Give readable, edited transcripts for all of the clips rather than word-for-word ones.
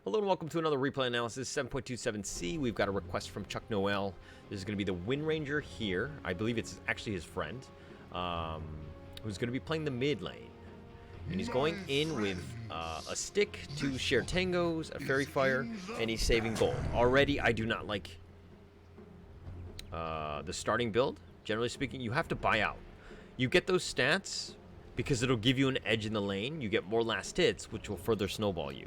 Hello and welcome to another replay analysis, 7.27c. We've got a request from Chuck Noel. This is going to be the Windranger here. I believe it's actually his friend, who's going to be playing the mid lane. And he's going in with a stick, 2 shared tangos, a fairy fire, and he's saving gold. Already, I do not like the starting build. Generally speaking, you have to buy out. You get those stats because it'll give you an edge in the lane. You get more last hits, which will further snowball you.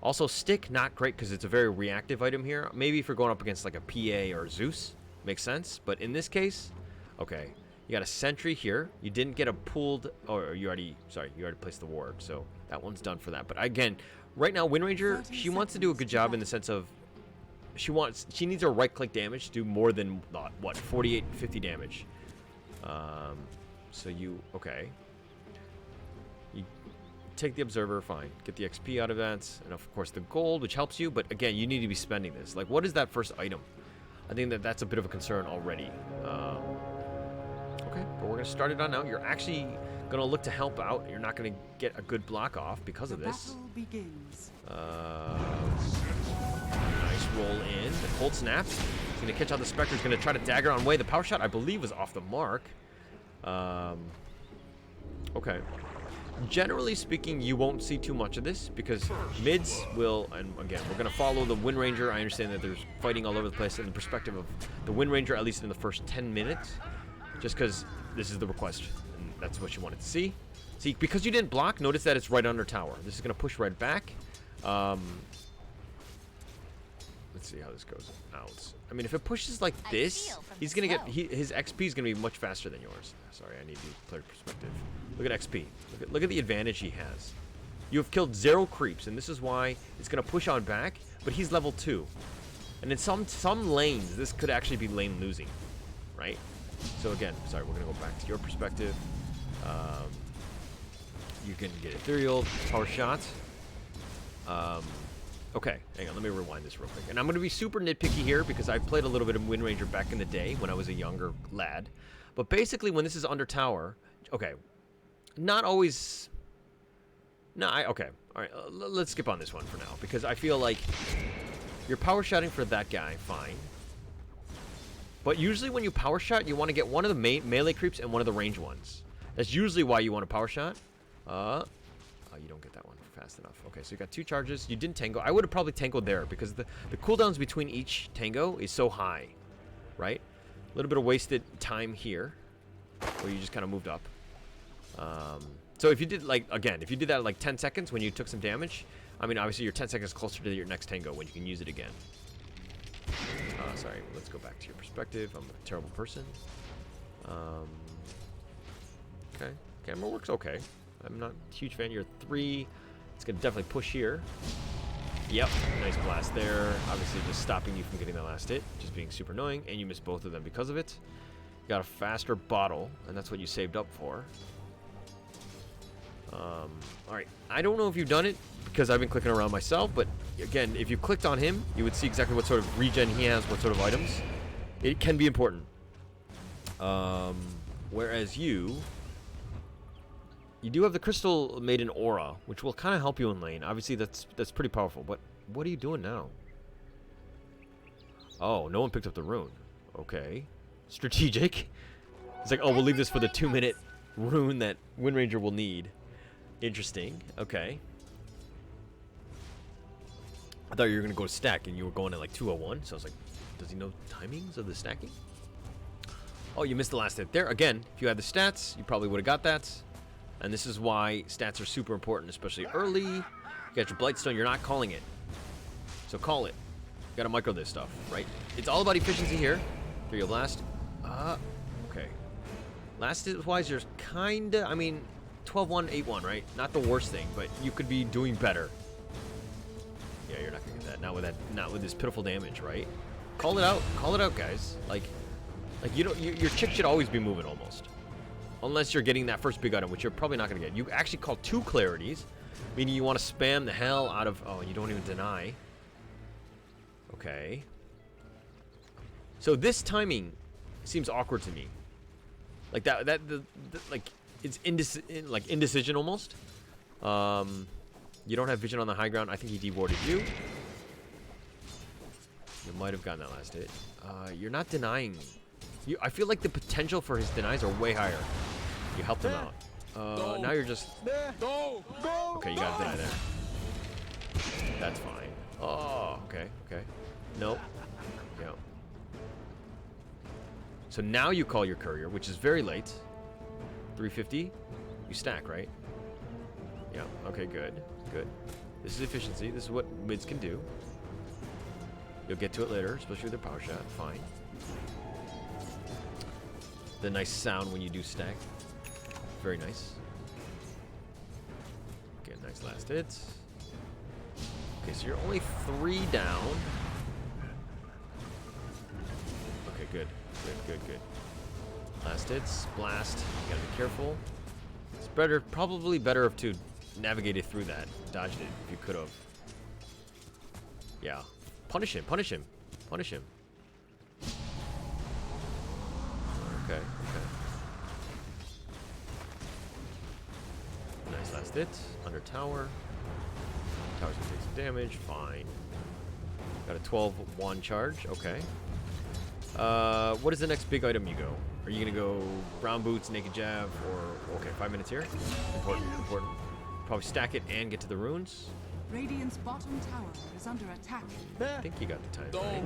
Also, stick, not great because it's a very reactive item here. Maybe if you're going up against like a PA or Zeus, makes sense. But in this case, okay, you got a sentry here. You didn't get a pooled, or you already placed the ward, so that one's done for that. But again, right now, Windranger, she wants to do a good job in the sense of she needs her right-click damage to do more than what 48, 50 damage. So okay. Take the observer, fine. Get the XP out of that, and of course the gold, which helps you. But again, you need to be spending this. Like, what is that first item? I think that's a bit of a concern already. Okay, but we're gonna start it on now. You're actually gonna look to help out. You're not gonna get a good block off because of this. Begins. Nice roll in. The cold snap. He's gonna catch out the Spectre. He's gonna try to dagger on way. The power shot, I believe, was off the mark. Okay. Generally speaking, you won't see too much of this because mids will, and again, we're going to follow the Windranger. I understand that there's fighting all over the place in the perspective of the Windranger, at least in the first 10 minutes, just because this is the request, and that's what you wanted to see. See, because you didn't block, notice that it's right under tower. This is going to push right back. Let's see how this goes out. I mean, if it pushes like this, he's going to get, his XP is going to be much faster than yours. Sorry, I need the player perspective. Look at XP. Look at the advantage he has. You have killed 0 creeps, and this is why it's going to push on back, but he's level 2. And in some lanes, this could actually be lane losing, right? So again, sorry, we're going to go back to your perspective. You can get ethereal, power shot. Okay, hang on, let me rewind this real quick. And I'm going to be super nitpicky here because I played a little bit of Windranger back in the day when I was a younger lad. But basically, when this is under tower, okay, not always. No, okay, all right. Let's skip on this one for now because I feel like you're power shotting for that guy, fine. But usually, when you power shot, you want to get one of the melee creeps and one of the range ones. That's usually why you want to power shot. Oh, you don't get that one fast enough. Okay, so you got 2 charges. You didn't tango. I would have probably tangoed there because the cooldowns between each tango is so high, right? A little bit of wasted time here where you just kind of moved up. So if you did, like, again, if you did that like 10 seconds when you took some damage, I mean, obviously you're 10 seconds closer to your next tango when you can use it again. Sorry, let's go back to your perspective. I'm a terrible person. Okay, camera works okay. I'm not a huge fan. You're 3. It's going to definitely push here. Yep, nice blast there. Obviously just stopping you from getting the last hit, just being super annoying, and you missed both of them because of it. You got a faster bottle, and that's what you saved up for. Alright, I don't know if you've done it, because I've been clicking around myself, but again, if you clicked on him, you would see exactly what sort of regen he has, what sort of items. It can be important. Whereas you do have the Crystal Maiden Aura, which will kind of help you in lane. Obviously, that's pretty powerful. But what are you doing now? Oh, no one picked up the rune. Okay. Strategic. It's like, oh, we'll leave this for the 2-minute rune that Windranger will need. Interesting. Okay. I thought you were going to go to stack, and you were going at like 201. So I was like, does he know timings of the stacking? Oh, you missed the last hit there. Again, if you had the stats, you probably would have got that. And this is why stats are super important, especially early. You got your Blightstone, you're not calling it. So call it. You gotta micro this stuff, right? It's all about efficiency here. Here you blast. Okay. Last hit-wise, you're kinda, I mean, 12-1, 8-1, right? Not the worst thing, but you could be doing better. Yeah, you're not gonna get that. Not with this pitiful damage, right? Call it out, guys. Like you don't, your chick should always be moving almost. Unless you're getting that first big item, which you're probably not going to get. You actually call 2 clarities, meaning you want to spam the hell out of... Oh, you don't even deny. Okay. So this timing seems awkward to me. Like like it's indecision almost. You don't have vision on the high ground. I think he dewarded you. You might have gotten that last hit. You're not denying. I feel like the potential for his denies are way higher. You helped him out. Now you're just... Okay, you got to deny there. That's fine. Oh, okay, okay. Nope. Yeah. So now you call your courier, which is very late. 350. You stack, right? Yeah, okay, good. Good. This is efficiency. This is what mids can do. You'll get to it later, especially with their power shot. Fine. The nice sound when you do stack. Very nice. Okay, nice last hit. Okay, so you're only 3 down. Okay, good. Good, good, good. Last hits. Blast. You gotta be careful. It's better, probably better if to navigated through that. Dodged it if you could have. Yeah. Punish him, punish him, punish him. Okay, okay. Nice last hit. Under tower. Tower's gonna take some damage. Fine. Got a 12-1 charge. Okay. What is the next big item you go? Are you gonna go brown boots, naked jab, or okay, 5 minutes here? Important, important. Probably stack it and get to the runes. Radiant's bottom tower is under attack. I think you got the time right.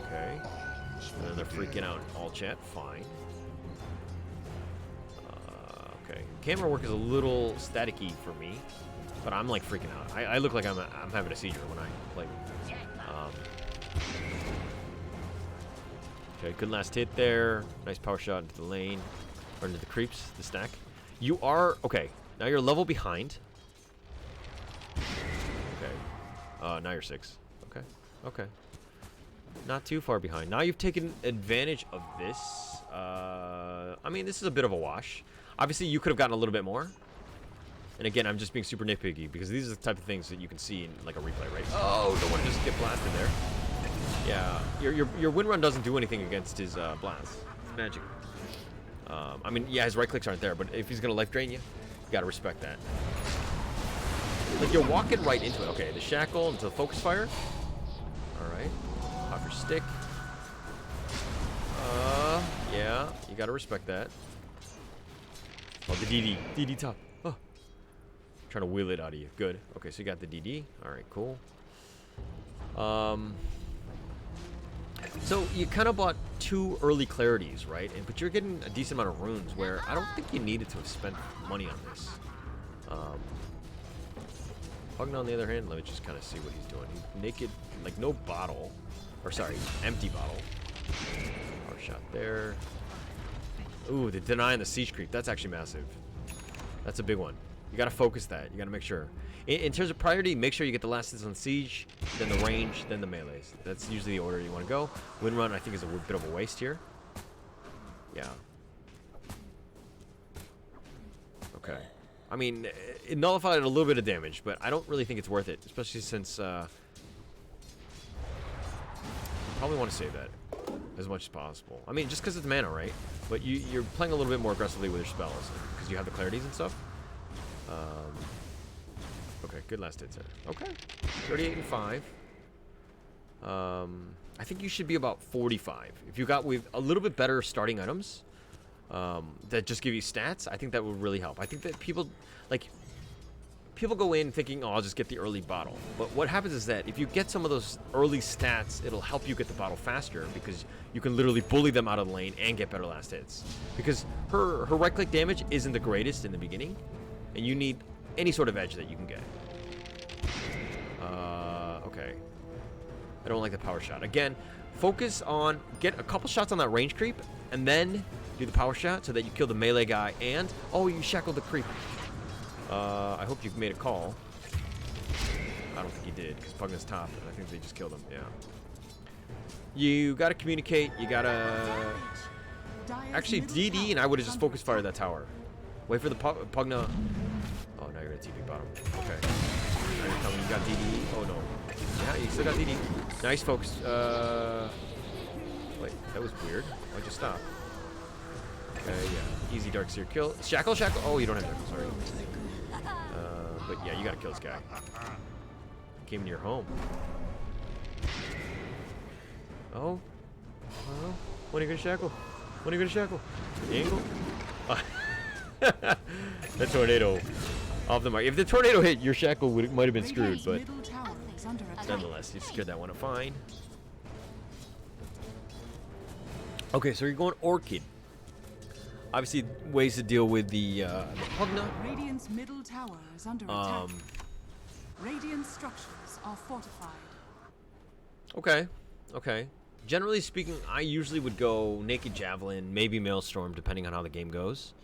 Okay. And then they're freaking out. All chat. Fine. Okay. Camera work is a little staticky for me, but I'm like freaking out. I look like I'm having a seizure when I play. Okay, good last hit there. Nice power shot into the lane. Or into the creeps, the stack. You are... Okay, now you're a level behind. Okay. Now you're 6. Okay, okay. Not too far behind. Now you've taken advantage of this. I mean, this is a bit of a wash. Obviously, you could have gotten a little bit more. And again, I'm just being super nitpicky because these are the type of things that you can see in like a replay, right? Oh, don't want to just get blasted there. Yeah, your win run doesn't do anything against his blast. It's magic. I mean, yeah, his right clicks aren't there, but if he's gonna life drain you, you gotta respect that. Like you're walking right into it. Okay, the shackle into the focus fire. All right, pop your stick. Yeah, you gotta respect that. Oh, the DD top. Oh, trying to wheel it out of you. Good. Okay, so you got the DD. All right, cool. So you kind of bought 2 early clarities, right? But you're getting a decent amount of runes where I don't think you needed to have spent money on this. Pugna, on the other hand, let me just kind of see what he's doing. He's naked, like no bottle. Or sorry, empty bottle. Power shot there. Ooh, the deny and the siege creep. That's actually massive. That's a big one. You got to focus that. You got to make sure. In terms of priority, make sure you get the last hits on siege, then the range, then the melees. That's usually the order you want to go. Win run, I think, is a bit of a waste here. Yeah. Okay. I mean, it nullified a little bit of damage, but I don't really think it's worth it, especially since probably want to save that as much as possible. I mean, just because it's mana, right? But you're playing a little bit more aggressively with your spells because you have the clarities and stuff. Okay, good last hits there. Okay, 38 and 5. I think you should be about 45. If you got with a little bit better starting items that just give you stats, I think that would really help. I think that people go in thinking, oh, I'll just get the early bottle. But what happens is that if you get some of those early stats, it'll help you get the bottle faster because you can literally bully them out of the lane and get better last hits. Because her right-click damage isn't the greatest in the beginning, and you need any sort of edge that you can get. Okay. I don't like the power shot. Again, focus on, get a couple shots on that range creep, and then do the power shot so that you kill the melee guy and, oh, you shackled the creep. I hope you made a call. I don't think you did, because Pugna's top, and I think they just killed him, yeah. You gotta communicate, you gotta... Actually, DD, and I would've just focus fired that tower. Wait for the Pugna... Oh, now you're at TP bottom. Okay. Now you're coming, you got DD. Oh, no. Yeah, you still got DD. Nice, folks. Wait, that was weird. Why'd you stop? Okay, yeah. Easy Dark Seer kill. Shackle, Shackle. Oh, you don't have Shackle, sorry. But yeah, you gotta kill this guy. Came to your home. Oh. Oh. When are you gonna shackle? When are you gonna shackle? The angle? The tornado. Off the mark. If the tornado hit, your shackle might have been screwed, but nonetheless, you secured that one fine. Okay, so you're going Orchid. Obviously, ways to deal with the Pugna. Radiant's middle tower is under attack. Radiant structures are fortified. Okay, okay. Generally speaking, I usually would go Naked Javelin, maybe Maelstrom, depending on how the game goes.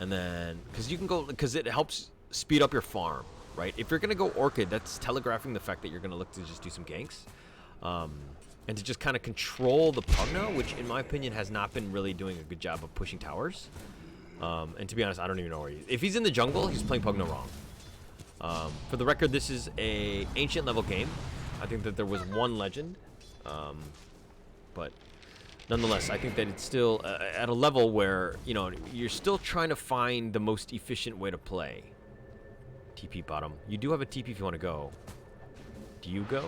And then, because you can go, because it helps speed up your farm, right? If you're going to go Orchid, that's telegraphing the fact that you're going to look to just do some ganks. And to just kind of control the Pugna, which in my opinion has not been really doing a good job of pushing towers. And to be honest, I don't even know where he is. If he's in the jungle, he's playing Pugna wrong. For the record, this is a ancient level game. I think that there was one legend. But nonetheless, I think that it's still at a level where, you know, you're still trying to find the most efficient way to play. TP bottom. You do have a TP if you want to go. Do you go?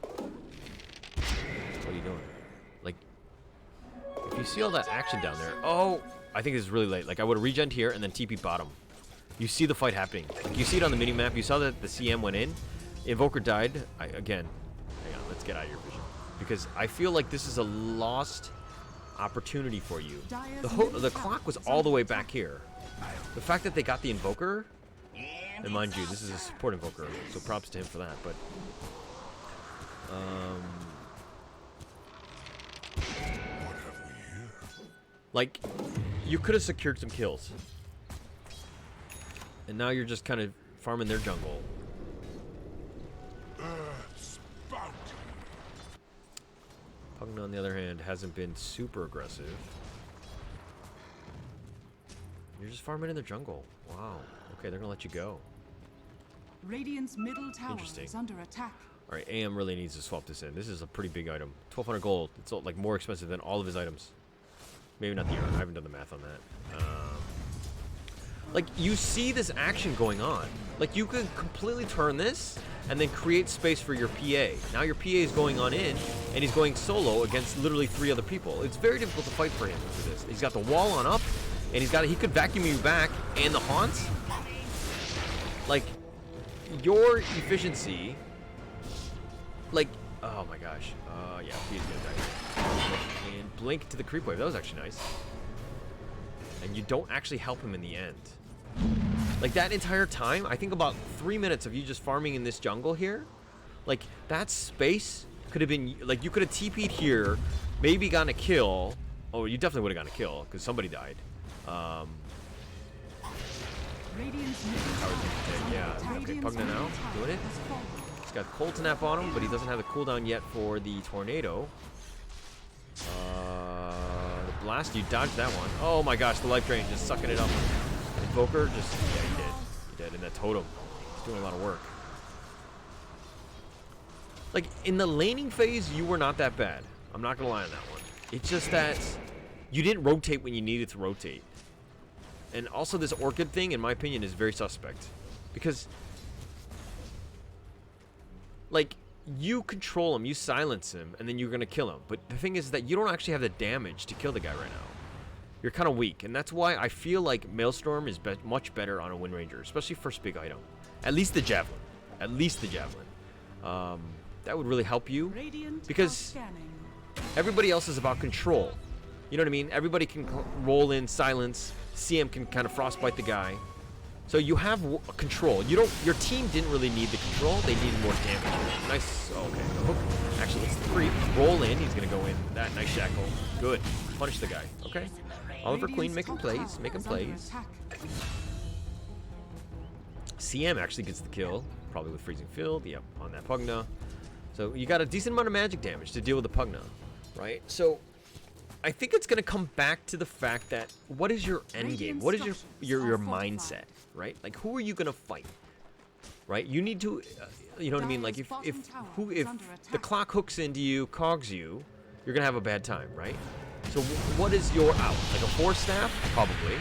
What are you doing? Like, if you see all that action down there, oh, I think it's really late. Like, I would have regened here and then TP bottom. You see the fight happening. Like, you see it on the mini-map. You saw that the CM went in. Invoker died. Again, hang on, let's get out of your vision. Because I feel like this is a lost opportunity for you. The clock was all the way back here. The fact that they got the Invoker, and mind you, this is a support Invoker, so props to him for that, but... like, you could have secured some kills. And now you're just kind of farming their jungle. Pugna, on the other hand, hasn't been super aggressive. You're just farming in the jungle. Wow. Okay, they're gonna let you go. Radiant's middle tower is under attack. All right, AM really needs to swap this in. This is a pretty big item. 1,200 gold. It's like more expensive than all of his items. Maybe not the yarn. I haven't done the math on that. Like, you see this action going on. Like, you could completely turn this and then create space for your PA. Now your PA is going on in, and he's going solo against literally 3 other people. It's very difficult to fight for him for this. He's got the wall on up, and he could vacuum you back and the haunts. Like, your efficiency, like, oh my gosh. Yeah, he's gonna die. And blink to the creep wave. That was actually nice. And you don't actually help him in the end. Like, that entire time, I think about 3 minutes of you just farming in this jungle here. Like, that space could have been, like, you could have TP'd here, maybe gotten a kill. Oh, you definitely would have gotten a kill, because somebody died. Yeah, okay, Pugna now, doing it. He's got Cold Snap on him, but he doesn't have the cooldown yet for the Tornado. The Blast, you dodged that one. Oh my gosh, the Life Drain just sucking it up. Invoker, just, yeah, he did. He did, and that Totem. He's doing a lot of work. Like, in the laning phase, you were not that bad. I'm not gonna lie on that one. It's just that you didn't rotate when you needed to rotate. And also this Orchid thing, in my opinion, is very suspect. Because, like, you control him, you silence him, and then you're going to kill him. But the thing is that you don't actually have the damage to kill the guy right now. You're kind of weak, and that's why I feel like Maelstrom is much better on a Windranger, especially first big item. At least the Javelin. At least the Javelin. That would really help you. Because everybody else is about control. You know what I mean? Everybody can roll in silence. CM can kind of frostbite the guy. So you have control. You don't. Your team didn't really need the control. They needed more damage. Nice. Oh, okay. The hook. Actually, it's the creep. Roll in. He's gonna go in. That nice shackle. Good. Punish the guy. Okay. Oliver Queen making plays. Making plays. CM actually gets the kill. Probably with Freezing Field. Yep. On that Pugna. So you got a decent amount of magic damage to deal with the Pugna, right? So I think it's going to come back to the fact that what is your end game? What is your mindset, right? Like, who are you going to fight, right? You need to, you know what I mean? Like, if the clock hooks into you, cogs you, you're going to have a bad time, right? So what is your out? Like a 4-staff? Probably.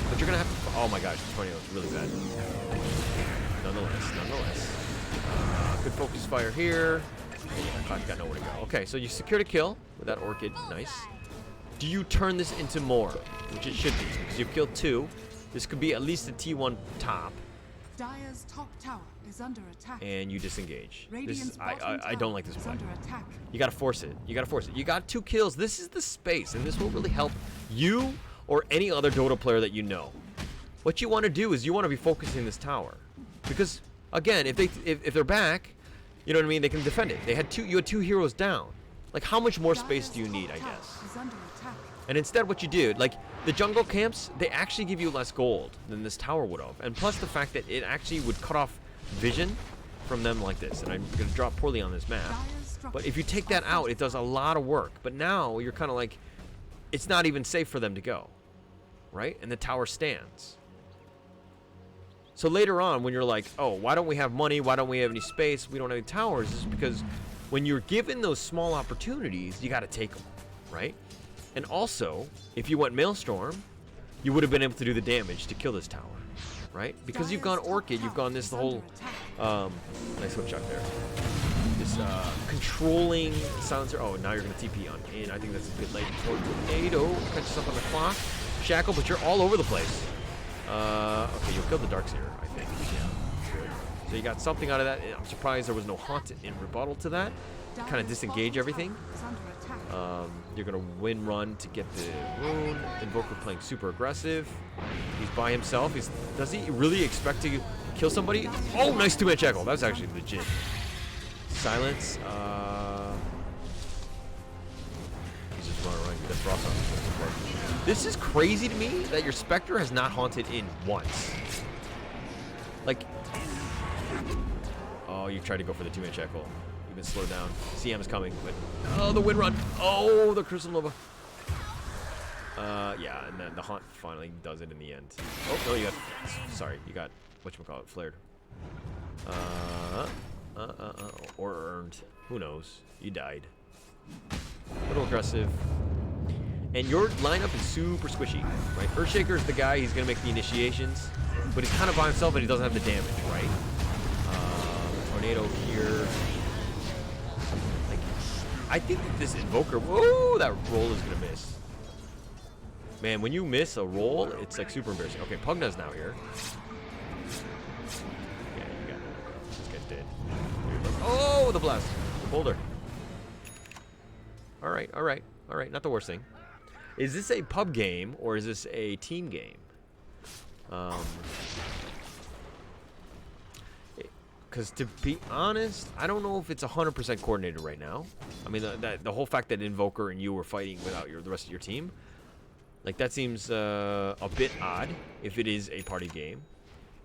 But you're gonna have to. Oh my gosh, the tornado is really bad. Nonetheless. Good focus fire here. And yeah, Cloud's got nowhere to go. Okay, so you secured a kill with that Orchid. Nice. Do you turn this into more? Which it should be, because you've killed 2. This could be at least a T1 top. Dire's top tower is under attack. And you disengage. Radiant's I don't like this play. under attack. You gotta force it. You got 2 kills. This is the space, and this will really help you or any other Dota player that you know. What you want to do is you want to be focusing this tower, because again, if they're back, you know what I mean. They can defend it. You had 2 heroes down. Like, how much more space do you need? I guess. And instead, what you do, like the jungle camps, they actually give you less gold than this tower would have, and plus the fact that it actually would cut off vision from them like this. And I'm gonna drop poorly on this map, but if you take that out, it does a lot of work. But now you're kind of like, it's not even safe for them to go, right? And the tower stands. So later on, when you're like, oh, why don't we have money? Why don't we have any space? We don't have any towers. Is because when you're given those small opportunities, you got to take them, right? And also, if you went Maelstrom, you would have been able to do the damage to kill this tower, right? Because you've gone Orchid, you've gone this whole, nice hook shot there. This controlling silencer. Oh, now you're going to TP on. And I think that's a good late tornado. Catch yourself on the clock. Shackle, but you're all over the place. Okay, you'll kill the Darkseer, I think. Yeah. So you got something out of that. I'm surprised there was no haunt in rebuttal to that. Kind of disengage everything. You're gonna win run to get the rune. Invoker playing super aggressive. He's by himself. Does he really expect to kill somebody? Oh, nice 2-man shackle. That's actually legit. Silence. He's just running around. That's Frost on. This is crazy to me that your Spectre has not haunted in once. Like, oh, you tried to go for the 2-man shackle. You've been slowed down. CM is coming, but oh, the wind run. Oh, the Crystal Nova. Yeah, and then the haunt finally does it in the end. Oh no, you got whatchamacallit flared. Or earned. Who knows? You died. A little aggressive. And your lineup is super squishy, right? Earthshaker is the guy, he's going to make the initiations, but he's kind of by himself and he doesn't have the damage, right? Tornado here. Like, I think that this Invoker, whoa, that roll is going to miss. Man, when you miss a roll, it's like super embarrassing. Okay, Pugna's now here. Yeah, you got it. This guy's dead. Oh, the blast. The boulder. All right. Not the worst thing. Is this a pub game or is this a team game? Because to be honest, I don't know if it's 100% coordinated right now. I mean, the whole fact that Invoker and you were fighting without the rest of your team, like that seems a bit odd if it is a party game.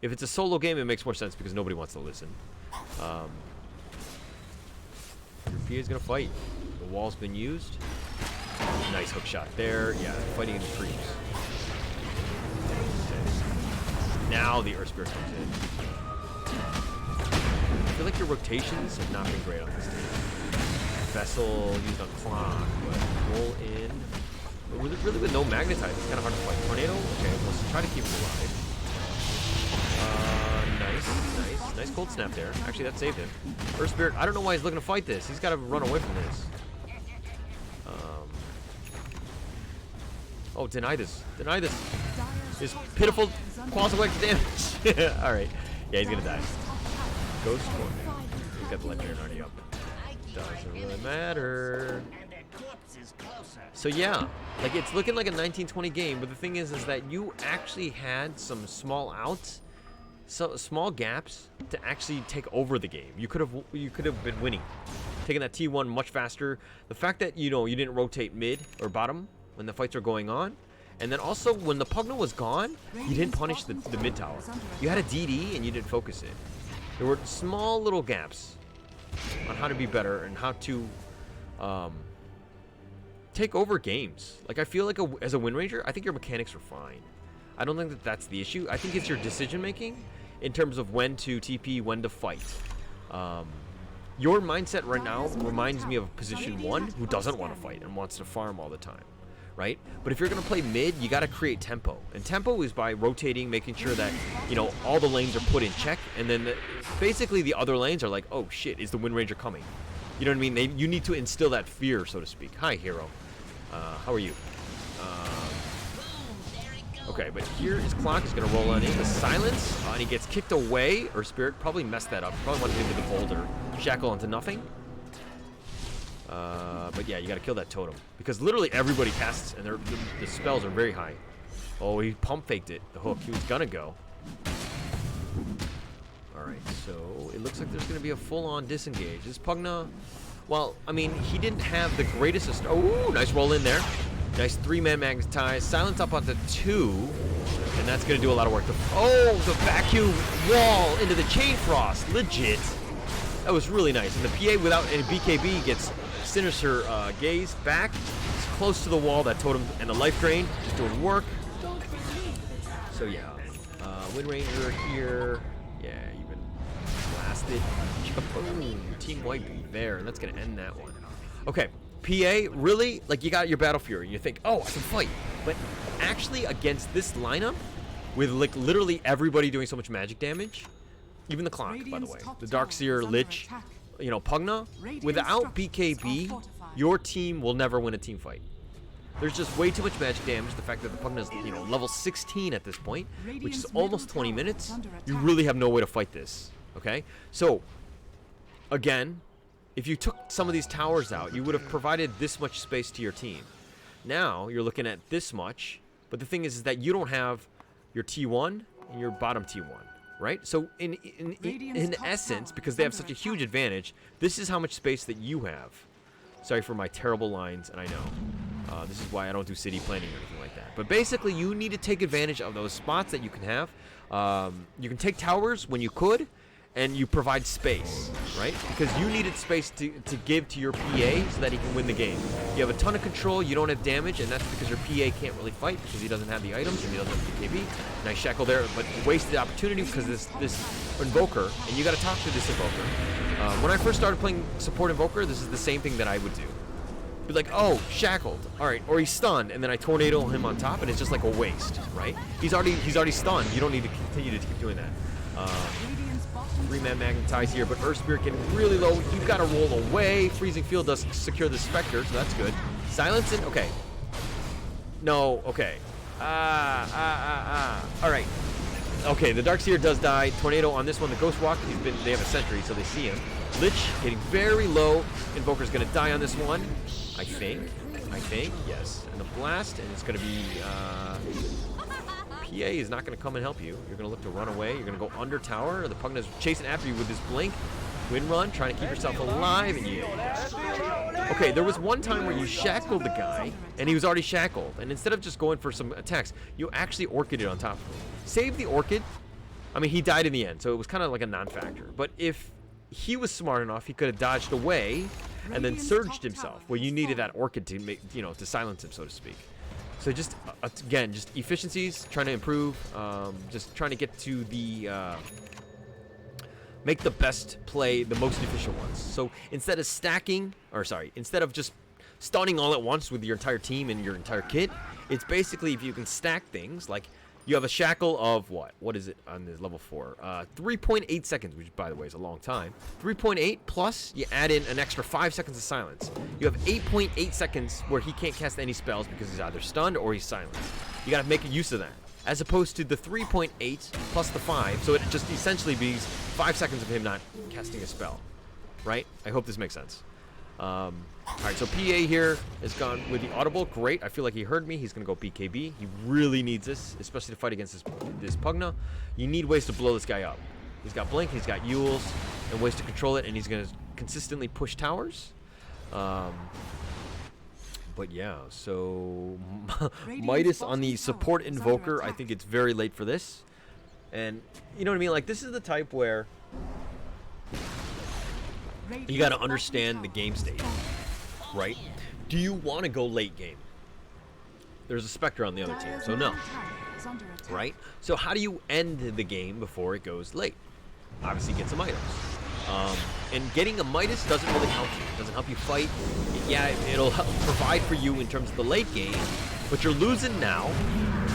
If it's a solo game, it makes more sense because nobody wants to listen. Your PA is gonna fight. The wall's been used. Nice hook shot there. Yeah, fighting in the creeps. Now the Earth Spirit comes in. I feel like your rotations have not been great on this team. Vessel used on clock, but roll in. But really with no magnetize, it's kind of hard to fight. Tornado? Okay, let's try to keep him alive. Nice cold snap there. Actually, that saved him. Earth Spirit, I don't know why he's looking to fight this. He's got to run away from this. Oh, deny this. His pitiful quasi-whack damage. Alright. Yeah, he's gonna die. Ghost Tornado. He's got the legendary already up. Doesn't really matter. So yeah, like it's looking like a 1920 game, but the thing is that you actually had some small outs, so small gaps to actually take over the game. You could have been winning, taking that T1 much faster. The fact that you didn't rotate mid or bottom when the fights are going on, and then also when the Pugna was gone, you didn't punish the mid tower. You had a DD and you didn't focus it. There were small little gaps on how to be better and how to take over games. Like I feel like as a Windranger, I think your mechanics are fine. I don't think that that's the issue. I think it's your decision making in terms of when to TP, when to fight. Your mindset right now reminds me of position 1 who doesn't want to fight and wants to farm all the time, right? But if you're going to play mid, you got to create tempo. And tempo is by rotating, making sure that, you know, all the lanes are put in check. And then basically the other lanes are like, oh shit, is the Windranger coming? You know what I mean? You need to instill that fear, so to speak. Hi, hero. How are you? Okay, but here his clock is going to roll on into silence, and he gets kicked away, or Spirit probably messed that up. Probably wanted to into the boulder, shackle into nothing. But yeah, you got to kill that totem, because literally everybody casts, and the spells are very high. Oh, he pump faked it, the hook. He was going to go. Alright, so it looks like there's going to be a full-on disengage. This Pugna, well, I mean, he didn't have the greatest... Oh, nice roll in there. Nice 3-man magnetize. Silence up onto 2. And that's going to do a lot of work. The vacuum wall into the chain frost. Legit. That was really nice. And the PA without any BKB gets Sinister Gaze back. It's close to the wall. That totem and the life drain just doing work. So yeah. Windranger here. Yeah, you've been blasted. Boom. Team White be there. And that's going to end that one. Okay. PA, really, like, you got your Battle Fury, and you think, oh, I can fight. But actually, against this lineup, with, like, literally everybody doing so much magic damage, even the clock, by the way, the Darkseer, Lich, you know, Pugna, without BKB, your team will never win a team fight. There's just way too much magic damage. The fact that the Pugna is, you know, level 16 at this point, which is almost 20 minutes, you really have no way to fight this, okay? So, again... if you took some of these towers out, you would have provided this much space to your team. Now, you're looking at this much, but the thing is that you don't have your T1 and your bottom T1, right? So, in essence, because they have such a huge advantage, this is how much space that you have. Sorry for my terrible lines, and I know. This is why I don't do city planning or anything like that. But basically, you need to take advantage of those spots that you can have. You can take towers when you could, and you provide space, right? Because you needed space to give to your PA so that he can win the game. You have a ton of control, you don't have damage, and that's because your PA can't really fight because he doesn't have the items and he doesn't have the BKB. Nice shackle there, but wasted opportunity because this Invoker, and you gotta talk to this Invoker. When I first started playing support Invoker, this is the same thing that I would do. Be like, oh, shackled, all right, or he's stunned, and then I tornado him on top, and it's just like a waste, right? He's already stunned. You don't need to continue to keep doing that. 3-man magnetize here, but Earth Spirit getting really low. You've got to roll away. Freezing Field does secure the Spectre, so that's good. Silencing, okay. No, okay. All right. Okay, the Darkseer does die. Tornado on this one. The Ghost Walk, they have a sentry, so they see him. Lich getting very low. Invoker's going to die on this one, I think, yes. And the blast, and it's going to be, PA is not going to come and help you. You're going to look to run away. You're going to go under tower. The Pugna's chasing after you with this blink. Wind run, trying to keep yourself alive, and you... Okay, there was one time where you shackled the guy, and he was already shackled. And instead of just going for some attacks, you actually orchided on top of him. Save the orchid. I mean, he died in the end, so it was kind of like a non-factor. But if he was smart enough, he could have dodged away and then surged himself, where you needed that orchid to make, you know, to silence him, so to speak. So just, again, just efficiencies, trying to improve, just trying to get to the, make the best play, the most efficient ones. So instead of instead of just stunning all at once with your entire team and your entire kit, it's basically if you can stack things, like you have a shackle of what is it on this level 4? 3.8 seconds, which by the way is a long time. 3.8 plus you add in an extra 5 seconds of silence. You have 8.8 seconds where he can't cast any spells because he's either stunned or he's silenced. You gotta make use of that. As opposed to the 3.8 plus the 5, so it just essentially means 5 seconds of him not casting a spell. Right? I hope this makes sense. Alright, so PA here has gone with the audible. Great. I feel like he heard me. He's going to go BKB. He really needs this, especially to fight against this Pugna. You need ways to blow this guy up. He's got Blink, he's got Yules, and ways to control it, and he's going to consistently push towers. But yeah, so Midas on the support Invoker. I think it's very late for this. And you know what I mean? Like, this is the type where you got to understand the game state, right? Do you want to go late game? There's a Spectre on the other team, so no, right? So how do you end the game before it goes late? Obviously get some items. And getting a Midas doesn't really help you. It doesn't help you fight. Yeah, it'll help provide for you in terms of the late game, but you're losing now,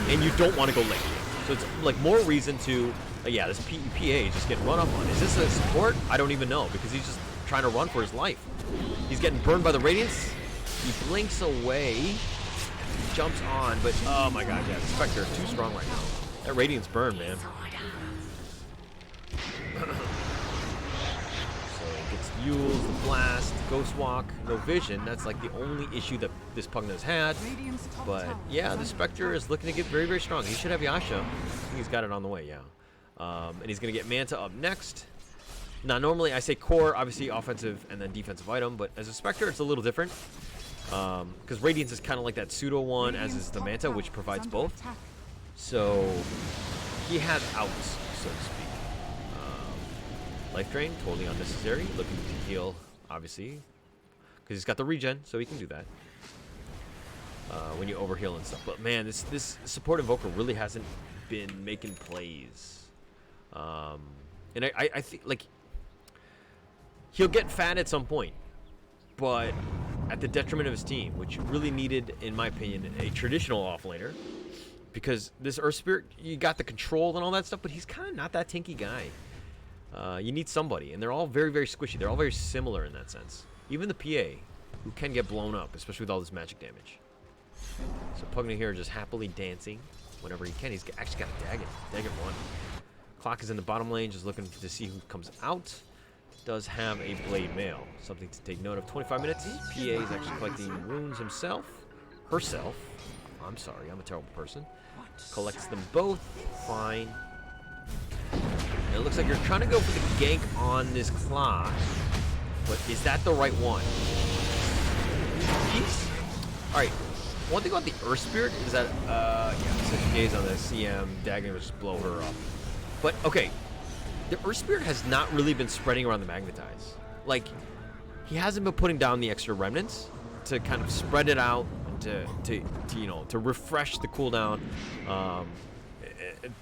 and you don't want to go late. So it's like more reason to, yeah, this PA is just getting run up on. Is this a support? I don't even know, because he's just trying to run for his life. He's getting burned by the Radiance. He blinks away, jumps on, but oh my god, yeah, the Spectre is too strong right now. That Radiance burn, man. Yules, the Blast, Ghost Walk, no vision. That's like the only issue that this Pugna's had. But yeah, the Spectre is looking to get very, very strong. He should have Yasha. I think he's got it on the way, yeah. And he's going to get Manta up next. Now, normally I say core, obviously offensive and then defensive item, but as a Spectre, it's a little different. Because Radiance is kind of like that pseudo one, as is the Manta, which provides both. So he has outs, so to speak. Life Drain, totally unnecessary. Looking to heal, obviously, because he's got the regen, so he can do that when you overheal and stuff. But man, this support Invoker really hasn't been making plays. And I think, like, he'll get fat at some point, but at the detriment of his team, which really needed, in my opinion, a traditional offlaner. Because this Earth Spirit, you got the control and all that stuff, but he's kind of not that tanky guy. You need somebody, and they're all very, very squishy. They're all very similar in that sense. Even the PA, who can get blown up, especially with all this magic damage. So Pugna here just happily dancing whenever he can. He's actually got a Dagon 1. Clock is in the bottom lane, just looking to see who comes out. Does have a Blade Mail, something to take note of. 25 minutes. PA is actually collecting runes herself. I'm sorry, I'm a terrible person. Collects them both. Fine. And it looks like you're trying to go for the gank on this clock, but is that the right one? All right. One thing about the Earth Spirit is that, yeah, such gaze on the CM, Dagon will just blow her up. But okay, the Earth Spirit has not really been spreading around the Magnetize. Like, he hasn't been putting down the extra remnants to kind of spread it out and to refresh the cooldown.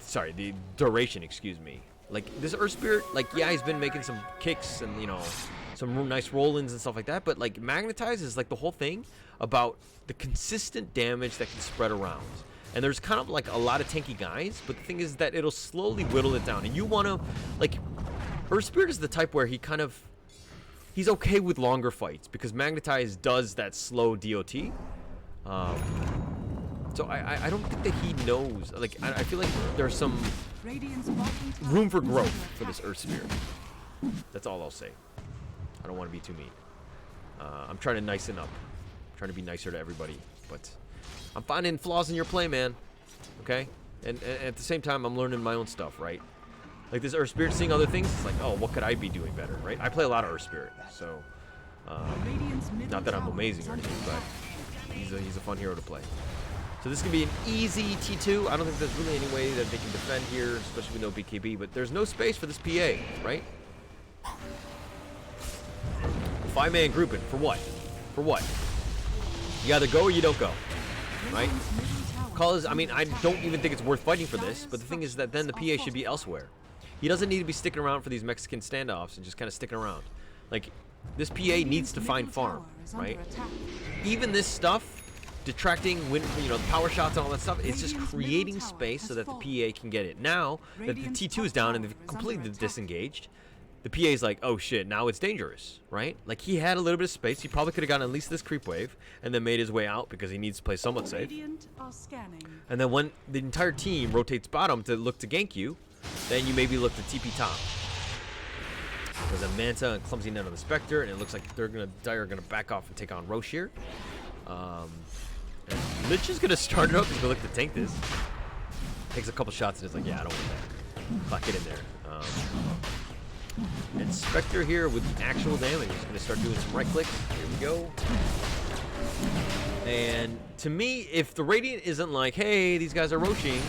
Sorry, the duration. Excuse me. Like, this Earth Spirit, like, yeah, he's been making some kicks and, you know, some nice roll-ins and stuff like that, but, like, Magnetize is, like, the whole thing about the consistent damage that can spread around. And there's kind of, like, a lot of tanky guys, but the thing is that it'll slowly whittle it down. And you want to, like, Earth Spirit is the type where he's okay with longer fights, because Magnetize does that slow DOT. So I don't think that he knows. Like, I feel like there's some room for growth for this Earth Spirit. That's all I'll say. I don't want to be too mean. I'm trying to nicen up. I'm trying to be nicer to everybody. But I'm finding flaws in your play, man. Okay? And at the same time, I'm learning my own stuff, right? Like, this Earth Spirit, seeing other things, it's like, oh, what could I be doing better, right? I play a lot of Earth Spirit, so... not that I'm amazing or anything, but he's a fun hero to play. So this can be an easy T2. I don't think there's really any way that they can defend here, especially with no BKB, but there's no space for this PA, right? 5-man grouping. For what? For what? You either go or you don't go, right? Cause, I mean, I don't even think it's worth fighting for this, but the thing is that then the PA should be elsewhere. He doesn't need to be sticking around for these Mexican standoffs and just kind of sticking around. Like, this PA needs to find farm, right? Even this stuff, detracting, the power shots and all that stuff, it's just creating space so that the PA can get it. Now that the T2 is down and they've completely disengaged, the PA is like, oh shit, now it's dangerous, right? Like, he had a little bit of space. He probably could have gotten at least this creep wave and then made his way out because he needs to play somewhat safe. And then when the entire team rotates bottom to look to gank you, then you maybe look to TP top. There's a Manta and Clumsy Net on the Spectre, and it looks like Dire are gonna back off and take on Roche here. And Lich is gonna start it up. He's gonna look to tank this. Takes a couple shots and it's like, yeah, I don't want that. Clock it in there. And Spectre here with actual damage. He's gonna start doing some right clicks. Here we go. And to me, if the Radiant isn't like, hey, these guys are roaching,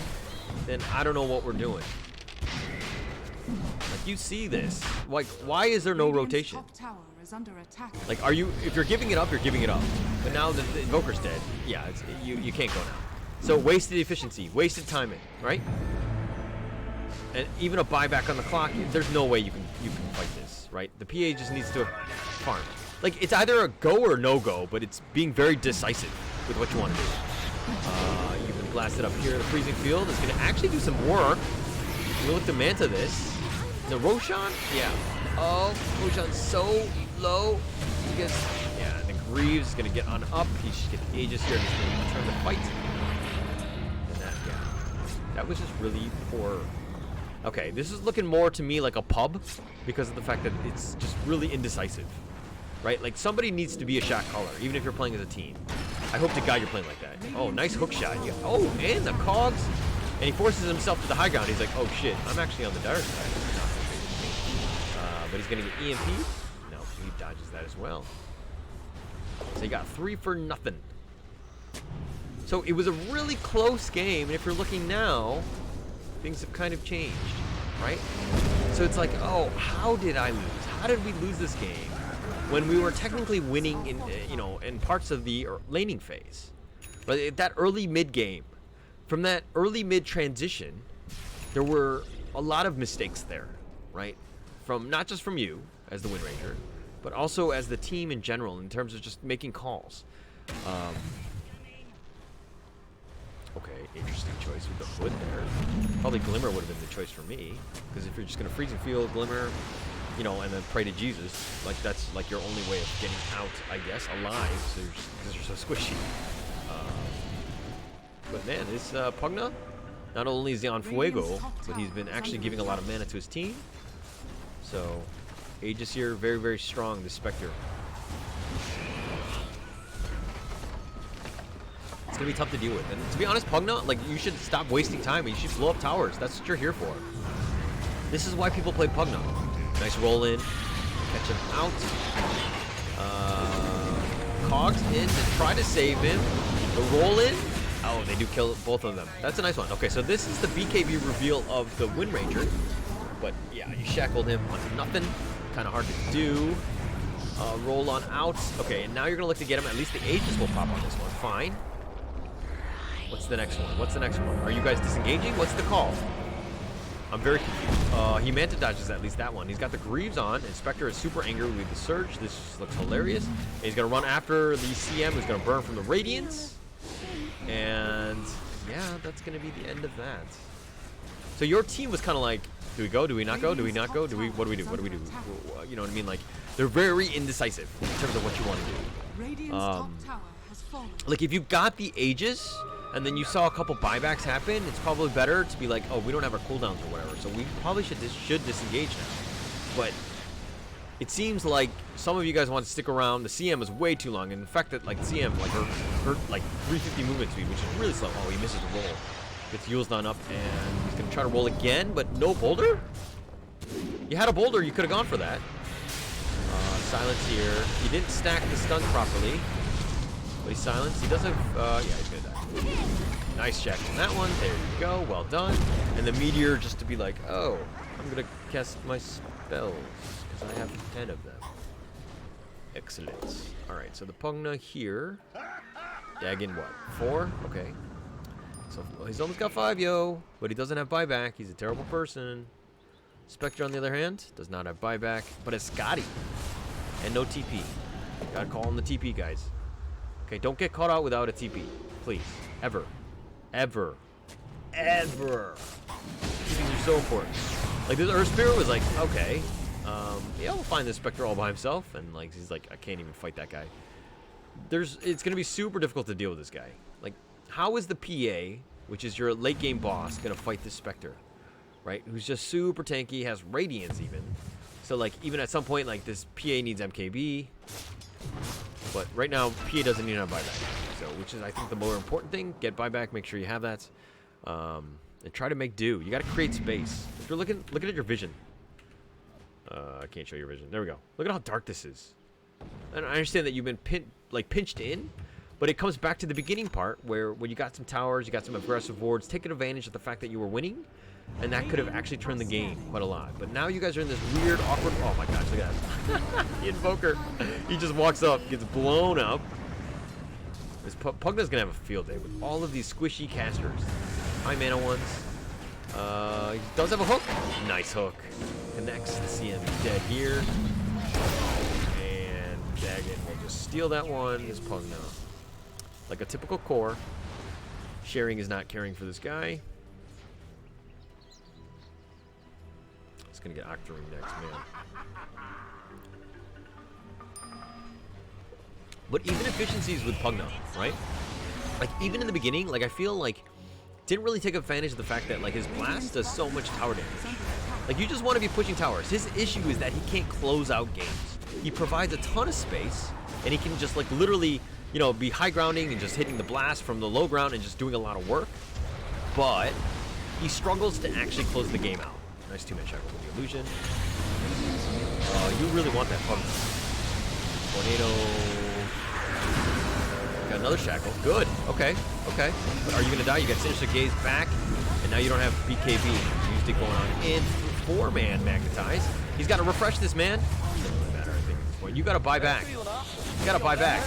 then I don't know what we're doing. Like, you see this. Like, why is there no rotation? Like, if you're giving it up, you're giving it up. But now that the Invoker's dead, yeah, you can't go now. So wasted efficiency, wasted timing, right? and even a buyback on the clock, there's no way you can fight this, right? The PA just needs to farm. Like, it's either a go or no go, but it's being very decisive with what you want to do. You can blast it up here. The freezing field is going to actually do some work. You look to Manta this. The Roshan, yeah. Oh, Roshan's so low. Because, yeah, the Greaves is going to get on up. He should get the Aegis here. He's going to return the fight. And that, yeah. That was just really poor. Okay, this is looking more to me like a pub because of the fact that it's just really indecisive. Right? Like, somebody needs to be a shot caller, even if you're playing as a team. I hope to God you're playing like that. Oh, nice hook shot. Yeah. Oh, and the cogs. And he forces himself to the high ground. He's like, oh, shit, I'm actually on the dire side. But he's going to get EMP. No, he dodges that as well. So he got 3 for nothing. So it was a really close game. And if you're looking now, things have kind of changed, right? So it's like, oh, how did I lose? How did we lose this game when we were technically winning in, in parts of the laning phase? But that early mid game, from that early mid transition, there were a lot of mistakes there, right? From not just from you as the Windranger, but also as the team in general in terms of just making calls. Okay, interesting choice with the hood there. Probably Glimmer would have been the choice for me, because if you're just gonna freeze and field Glimmer, and then pray to Jesus, like that's like your only way of getting out, I guess, alive, so because you're so squishy. But man, this Pugna, not only is he on Fuego, but he's been actually giving a lot of mana to his team. So, Aegis here, very, very strong, this Spectre. It's gonna be tough to deal with. And to be honest, Pugna, like, you should stop wasting time and you should blow up towers. That's what you're here for. This is why people play Pugna. Nice roll in, catch him out. Cogs in to try to save him. The roll in. Oh, they do kill both of them. That's a nice one. Okay, so this is the BKB reveal of the Windranger. But yeah, you shackled him onto nothing. Kind of hard to do. Roll on out. Okay, and now you're gonna look to get him. At least the Aegis will pop on this one. Fine. What's the next one? What's the next one? Are you guys disengaging? What's the call? I'm very confused. He Manta dodges at least that one. He's got the Greaves on, and Spectre is super angry with the Surge. This looks hilarious. And he's gonna run after the CM, who's gonna burn from the Radiance. And yeah, that's gonna be the end of that. So your team was kind of like, do we go? Do we not go? Do we not go? What do we do? What do we do? You know what I mean? Like, they're very indecisive in terms of what you want to do. Like, if you got the Aegis and then you saw a couple buybacks happen, it's probably better to be like, oh, we don't have our cooldowns or whatever, so we probably should disengage now. But it seems like some of you guys want to stick around. The CM is way too long, and the fact that like CM like her like 350 movement speed, which is really slow. Oh, he misses the roll. Gets Yule's done up, and he's gonna try to roll again, but no boulder. You had a boulder, you could have gone for that. Silence here. He didn't stack the stuns properly, but he's silenced. He does have, yeah, he's gonna die. Nice check on that one. There you go. Well done. And the meteor just to be like, oh, I'm gonna cast my spells because I have 10 of them. Excellent. All right, so the Pugna here. Dagon what? 4? Okay. So he's almost got 5, yo, but he doesn't have buyback. He's a terrible person. Spectre, on the other hand, does not have buyback, but has Scotty and no TP. Gotta call on the TP, guys. Okay, don't get caught out without a TP, please. Ever. Ever. Ever. TPs are so important. Like, this Earth Spirit was like, okay, yeah, we'll find this Spectre all by himself, and like he's like, I can't even fight that guy. It's gonna be super difficult to deal with this guy. Like, how is the PA, which is your late game boss, gonna fight this Spectre, right? Who's just super tanky, has Radiance even. So like, even at some point, like, this PA needs MKB, but right now PA doesn't need a buyback. So, which is I think the more important thing. Get buyback, make sure you have that, and try to make do. You got to create space. If you're looking at your vision. I can't show your vision. There we go. Look at how dark this is. And I understand that you've been pinched in, but it comes back to the beginning part where when you got some towers, you got some aggressive wards, taking advantage of the fact that you were winning, and that could have actually turned the game quite a lot. But now you guys are in this weird, awkward. Oh my gosh, look at that. The Invoker. He just walks up, gets blown up. This Pugna's gonna have a field day with all of these squishy casters. High mana ones. He does have a hook. Nice hook. Connects. The CM is dead here. And Daggett will just steal that one. This Pug now. Like a typical core. Sharing is not caring for this guy. It's gonna get Octarine next, man. But even efficiencies with Pugna, right? Like even in the beginning, like I feel like didn't really take advantage of the fact that like his blast does so much tower damage. Like you just want to be pushing towers. His issue is that he can't close out games. He provides a ton of space, and he can just like literally, you know, be high grounding and just hitting the blast from the low ground and just doing a lot of work. But he struggles to actually close the game out. Nice two-man shackle with the illusion. You really want that Pugna. Tornado. Got another shackle. Good. Okay. Okay. But are you going to die? You got Sinister Gaze back. And now you don't have BKB. Used it going on in 4-man Magnetize. He's got to refresh this, man. Doesn't really matter, I think, at this point. You got to buy back. You got to buy back.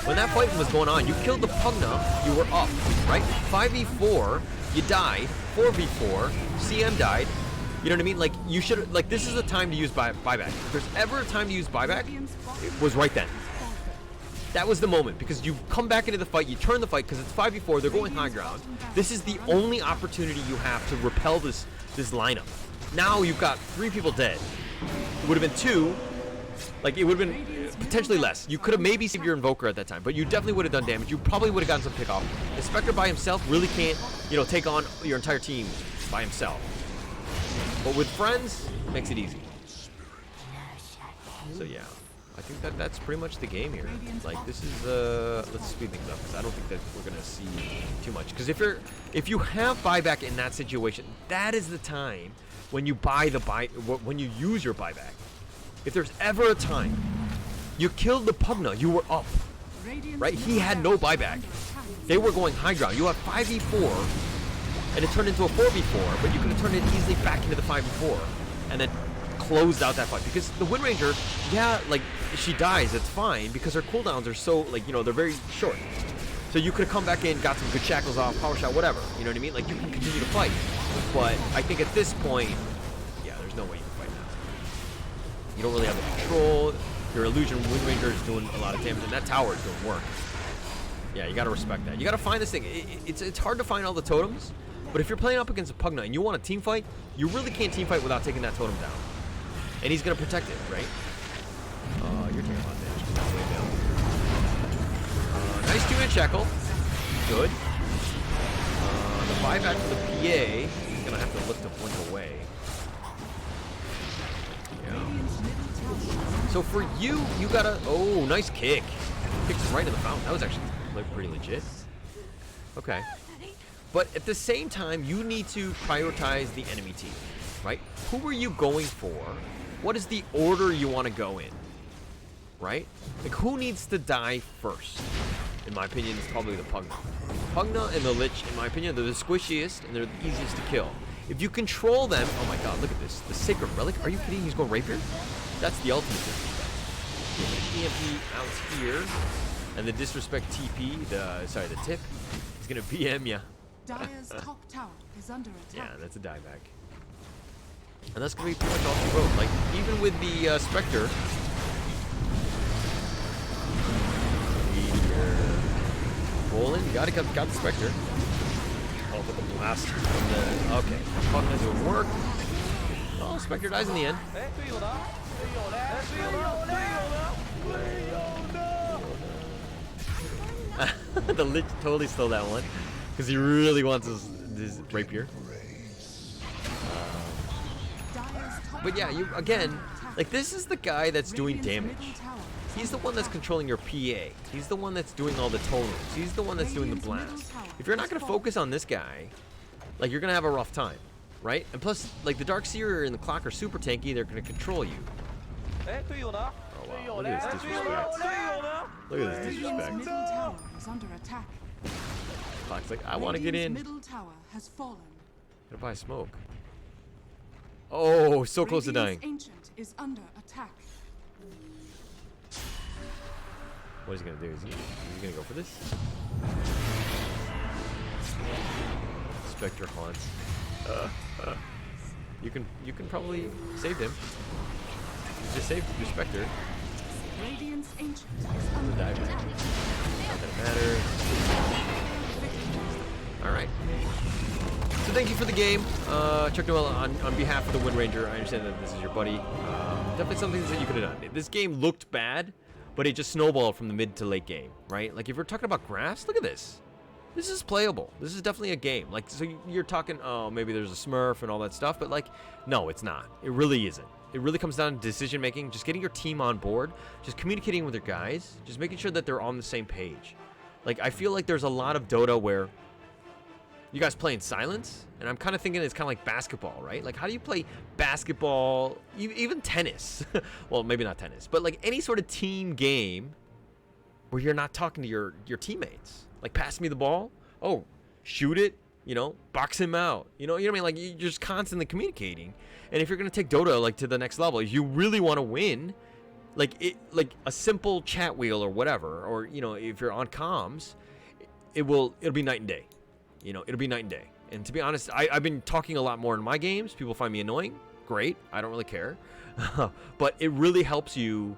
When that fight was going on, you killed the Pugna. You were up, right? 5v4. You died. 4v4. CM died. You know what I mean? Like, you should, like, this is the time to use buyback. If there's ever a time to use buyback, it was right then. That was the moment, because you come back into the fight, you turn the fight, because it's 5v4, they're going high ground. This is the only opportunity you have to repel this lineup. Now you've got 3 people dead. It would have been 2. Like, it would have been potentially less. You could have maybe saved your Invoker at that time, but you definitely would have done damage. You probably would have gotten some pick off. The Spectre by himself really can't, you know, take on your entire team by himself. But with friends, makes it easy. So yeah, I think that's pretty much the game here. Like this is let's speed things up because I don't think that we're gonna see too much. Because if you have buyback in that situation, that is the time when you when you use your buyback. If there's ever a time you killed the Pugna, you were up, right? He had no buyback. They were going high ground. You have 5v4. And it turned into a 4v4, but you could have turned it easily back into the 5v4 and then closed out that fight. Because the Windranger, yeah, like, she dies, it's fine, because her cooldowns are so, like, you know, they're very short. So you could have come back in, got some good shackles off, power shot, whatever. You know what I mean? Like, you can continue to fight. But I think at this point, yeah, there's no way you can fight now. You don't really have the control. Your illusion Windranger is doing a lot of damage, and that tower is doing work. Yeah, you gotta respect that. You gotta find this thing. It's hard to find all the totems. But if you're playing up against a Pugna and you want a team fight, you really can't team fight without taking that totem down. And he's going to protect it, right? You're taking a lot of damage. That's way down. Nice 2-man shackle. Good. The buyback for the PA, he's going to have to look to blink away. Yeah. So for you, you got to... Oh, nice kick. Kicks right in the fountain. That was actually pretty legit. Okay. But at the same time, you need to prioritize the enemy team, right? Who are you going for? What is the order you want to go in, right? Like, who needs to die first? In my opinion, it's probably the Pugna. Pugna and the Lich, in my opinion, they're the squishiest and they're the easiest to kill. If you control them, oh my god, look at this. The Sacred Relic, are you kidding? He's going Rapier? That's the ultimate disrespect. EMP out here, and the disrespect TP, the tip, he's going to PM ya. Dire's top tower is under attack. Yeah, that's a dieback. And that's going to be pretty much all he wrote. Like, even with the Spectre. Rolling, you got the Spectre. Oh, but the blast from the... Okay, Pugna doing work. Oh, Spectre dies in the end. The Lich totally stole that one. Because he really wants his Rapier. But yeah, you again, like this is the guy that's doing damage. He's the one that's controlling your PA. He's the one that's doing all the totems. He's the one that's doing the blast. If you're not going to focus on this guy, like you're going to have a rough time, right? And plus, like the Darkseer and the Clock are super tanky. They're going to control you. Oh wow, look at this disrespect. Look at this disrespect. Middle tower is under attack. Clock's like, I want to get in. Middle tower has fallen. Gonna buy smoke. Oh, so close to dying. Ancient is under attack. What is he gonna do? Is he gonna go for this? Spectre haunts. You can probably save him. You just saved your Spectre. Radiant's ancient is under Dive. attack. Not that it matters. Alright. So thank you for the game. Chuck Noel, on behalf of the Windranger, I understand that this is your buddy. Definitely something that you could have done. This game looked bad, but it just snowballed from the mid to late game, right? Like, if we're talking about graphs, look at this. This is playable. This is definitely a game. Like, so you're talking, oh, maybe there's a Smurf and all that stuff, but, like, no, it's not. It really isn't. It really comes down to decision making, just getting your team on board, just communicating with your guys, just making sure that they're on the same page. Like, I feel like there's a lot of Dota where you guys play in silence, and I'm kind of thinking it's kind of like basketball, right? Like, how do you play basketball, even tennis? Well, maybe not tennis, but like any sort of team game where you're not talking to your teammates. Like, pass me the ball, oh, shoot it, you know, box him out, you know what I mean? Like, you're just constantly communicating. And if you're gonna take Dota like to the next level, if you really want to win, like a simple chat wheel or whatever, or you know, if you're on comms, it'll be night and day. You know, it'll be night and day. And to be honest, I've been talking a lot more in my games. People find me annoying. Great. I don't really care. But it really helps you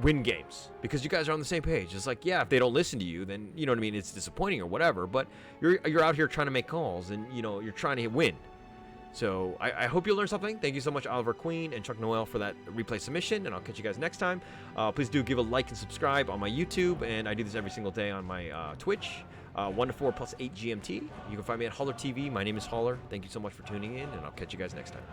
win games because you guys are on the same page. It's like, yeah, if they don't listen to you, then, you know what I mean, it's disappointing or whatever. But you're out here trying to make calls and, you know, you're trying to win. So I hope you learned something. Thank you so much, Oliver Queen and Chuck Noel, for that replay submission, and I'll catch you guys next time. Please do give a like and subscribe on my YouTube, and I do this every single day on my Twitch, 1 to 4 plus 8 GMT. You can find me at Holler TV. My name is Holler. Thank you so much for tuning in, and I'll catch you guys next time.